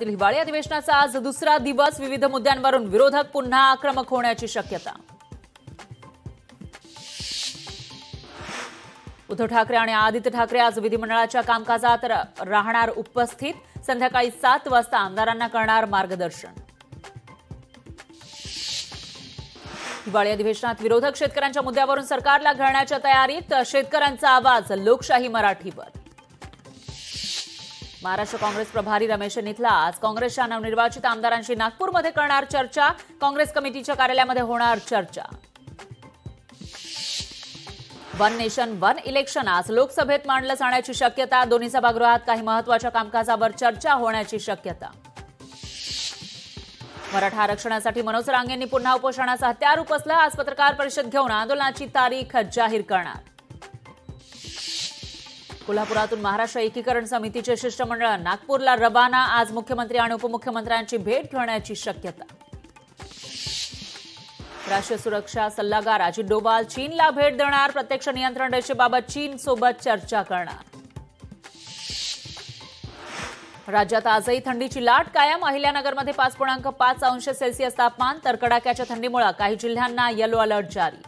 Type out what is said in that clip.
हिवाळी अधिवेशनाचा आज दुसरा दिवस. विविध मुद्द्यांवरून विरोधक पुन्हा आक्रमक होण्याची शक्यता. उद्धव ठाकरे आणि आदित्य ठाकरे आज विधिमंडळाच्या कामकाजात राहणार उपस्थित. संध्याकाळी 7 वाजता आमदारांना करणार मार्गदर्शन. हिवाळी अधिवेशनात विरोधक शेतकऱ्यांच्या मुद्द्यावरून सरकारला घेरण्याच्या तयारीत. शेतकऱ्यांचा आवाज लोकशाही मराठीवर. महाराष्ट्र काँग्रेस प्रभारी रमेश निथला आज काँग्रेसच्या नवनिर्वाचित आमदारांशी नागपूरमध्ये करणार चर्चा. काँग्रेस कमिटीच्या कार्यालयामध्ये होणार चर्चा. वन नेशन वन इलेक्शन आज लोकसभेत मांडलं जाण्याची शक्यता. दोन्ही सभागृहात काही महत्त्वाच्या कामकाजावर चर्चा होण्याची शक्यता. मराठा आरक्षणासाठी मनोज रांगेंनी पुन्हा उपोषणाचं हत्यार उपसलं. आज पत्रकार परिषद घेऊन आंदोलनाची तारीख जाहीर करणार. कोल्हापुरातून महाराष्ट्र एकीकरण समितीचे शिष्टमंडळ नागपूरला रवाना. आज मुख्यमंत्री आणि उपमुख्यमंत्र्यांची भेट घेण्याची शक्यता. राष्ट्रीय सुरक्षा सल्लागार अजित डोवाल चीनला भेट देणार. प्रत्यक्ष नियंत्रण रेषेबाबत चीनसोबत चर्चा करणार. राज्यात आजही थंडीची लाट कायम. अहिल्यानगरमध्ये 5.5 अंश सेल्सिअस तापमान. तर कडाक्याच्या थंडीमुळे काही जिल्ह्यांना येलो अलर्ट जारी.